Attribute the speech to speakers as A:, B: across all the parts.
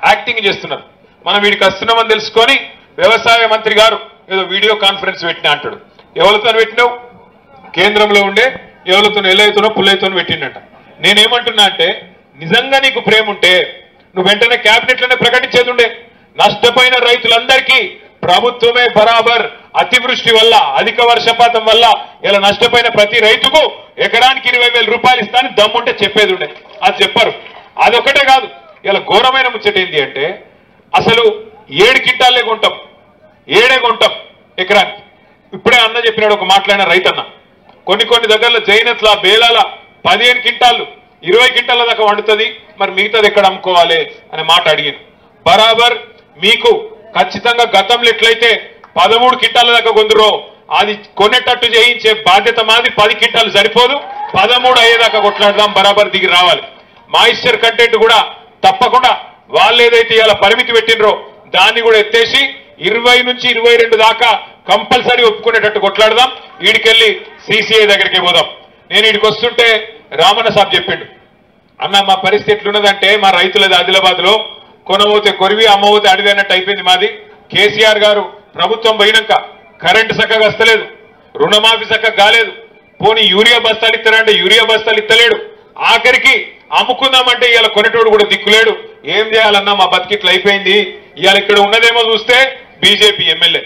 A: Acting చేస్తున్నారు. మనం వీడికి వస్తున్నామని తెలుసుకొని వ్యవసాయ మంత్రి గారు ఏదో వీడియో కాన్ఫరెన్స్ పెట్టినా అంటాడు. ఎవరితో పెట్టినావు? కేంద్రంలో ఉండే ఎవరితో ఎల్లైతోనో పుల్లైతోనో పెట్టిండట. నేనేమంటున్నా అంటే నిజంగా నీకు ప్రేమ ఉంటే నువ్వు వెంటనే క్యాబినెట్లోనే ప్రకటించేది ఉండే. నష్టపోయిన రైతులందరికీ ప్రభుత్వమే బరాబర్ అతివృష్టి వల్ల అధిక వర్షపాతం వల్ల ఇలా నష్టపోయిన ప్రతి రైతుకు ఎకరానికి 20,000 రూపాయలు ఇస్తానని దమ్ముంటే చెప్పేది ఉండే. అది చెప్పారు. అదొకటే కాదు, ఇలా ఘోరమైన ముచ్చట ఏంటి అంటే అసలు 7 క్వింటాలే కొంటాం, 7 కొంటాం ఎకరానికి. ఇప్పుడే అన్న చెప్పినాడు, ఒక మాట్లాడిన రైతన్న కొన్ని దగ్గరలో జైనత్ల బేలాల 15 క్వింటాలు 20 క్వింటాల దాకా వండుతుంది, మరి మిగతాది ఎక్కడ అమ్ముకోవాలి అనే మాట అడిగాను. బరాబర్ మీకు ఖచ్చితంగా గతంలో ఎట్లయితే 13 క్వింటాల దాకా కొందరో అది కొనేటట్టు చేయించే బాధ్యత మాది. 10 క్వింటాలు సరిపోదు, 13 అయ్యేదాకా కొట్లాడదాం, బరాబర్ దిగి రావాలి. మాయిశ్చర్ కంటెంట్ కూడా తప్పకుండా వాళ్ళు ఏదైతే ఇలా పరిమితి పెట్టినరో దాన్ని కూడా ఎత్తేసి 20 నుంచి 22 దాకా కంపల్సరీ ఒప్పుకునేటట్టు కొట్లాడదాం. వీడికెళ్ళి సిసిఐ దగ్గరికి పోదాం. నేను వీడికి వస్తుంటే రామన్న సాబ్ చెప్పిండు, అన్న మా పరిస్థితి ఎట్లున్నదంటే మా రైతులది ఆదిలాబాద్ లో కొనబోతే కొరివి అమ్మబోతే అడిగినట్టు అయిపోయింది మాది. కేసీఆర్ గారు ప్రభుత్వం పోయినాక కరెంటు చక్కగా వస్తలేదు, రుణమాఫీ చక్కగా కాలేదు, పోనీ యూరియా బస్తాలు ఇస్తారంటే యూరియా బస్తాలు ఇస్తలేడు, ఆఖరికి అమ్ముకుందామంటే ఇవాళ కొనేటోడు కూడా దిక్కులేడు. ఏం చేయాలన్నా మా బతికిట్లు అయిపోయింది. ఇవాళ ఇక్కడ ఉన్నదేమో చూస్తే బీజేపీ ఎమ్మెల్యే,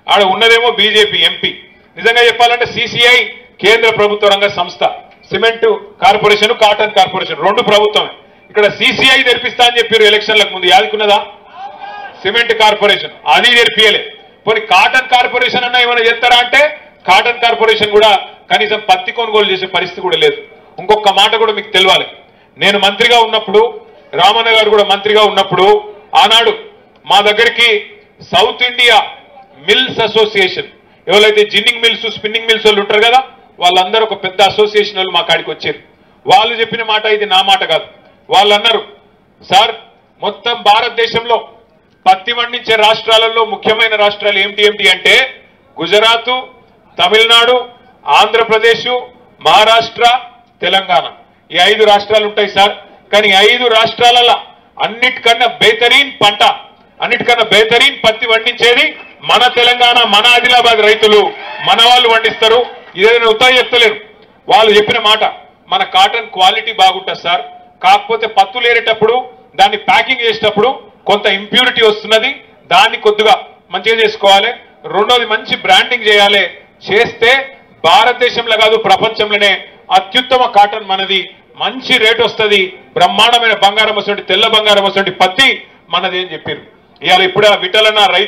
A: ఆడ ఉన్నదేమో బీజేపీ ఎంపీ. నిజంగా చెప్పాలంటే సిసిఐ కేంద్ర ప్రభుత్వ రంగ సంస్థ, సిమెంట్ కార్పొరేషన్ కాటన్ కార్పొరేషన్ 2 ప్రభుత్వమే. ఇక్కడ సిసిఐ తెరిపిస్తా అని చెప్పారు ఎలక్షన్లకు ముందు, యాదుకున్నదా? సిమెంట్ కార్పొరేషన్ అది తెరిపియలే. పోనీ కాటన్ కార్పొరేషన్ అన్నా ఏమైనా చేస్తారా అంటే కాటన్ కార్పొరేషన్ కూడా కనీసం పత్తి కొనుగోలు చేసే పరిస్థితి కూడా లేదు. ఇంకొక మాట కూడా మీకు తెలియాలి, నేను మంత్రిగా ఉన్నప్పుడు, రామన్న గారు కూడా మంత్రిగా ఉన్నప్పుడు ఆనాడు మా దగ్గరికి సౌత్ ఇండియా మిల్స్ అసోసియేషన్, ఎవరైతే జిన్నింగ్ మిల్స్ స్పిన్నింగ్ మిల్స్ వాళ్ళు ఉంటారు కదా, వాళ్ళందరూ ఒక పెద్ద అసోసియేషన్ వాళ్ళు మా కాడికి వచ్చారు. వాళ్ళు చెప్పిన మాట ఇది నా మాట కాదు. వాళ్ళు అన్నారు, సార్ మొత్తం భారతదేశంలో పత్తి పండించే రాష్ట్రాలలో ముఖ్యమైన రాష్ట్రాలు ఏమిటి అంటే గుజరాత్, తమిళనాడు, ఆంధ్రప్రదేశ్, మహారాష్ట్ర, తెలంగాణ. ఈ 5 రాష్ట్రాలు ఉంటాయి సార్. కానీ 5 రాష్ట్రాలలో అన్నిటికన్నా బేహతరీన్ పంట, అన్నిటికన్నా బేహతరీన్ పత్తి పండించేది మన తెలంగాణ, మన ఆదిలాబాద్ రైతులు, మన వాళ్ళు పండిస్తారు. ఇదేదైనా ఉత్తరం చెప్తలేరు. వాళ్ళు చెప్పిన మాట, మన కాటన్ క్వాలిటీ బాగుంటుంది సార్, కాకపోతే పత్తులు ఏరేటప్పుడు దాన్ని ప్యాకింగ్ చేసేటప్పుడు కొంత ఇంప్యూరిటీ వస్తున్నది, దాన్ని కొద్దిగా మంచిగా చేసుకోవాలి. రెండోది మంచి బ్రాండింగ్ చేయాలి, చేస్తే భారతదేశంలో కాదు ప్రపంచంలోనే అత్యుత్తమ కాటన్ మనది, మంచి రేట్ వస్తుంది, బ్రహ్మాండమైన బంగారం వస్తుంది, తెల్ల బంగారం వస్తుంది పత్తి మనది అని చెప్పారు. ఇవాళ ఇప్పుడు విఠలన్న రైతు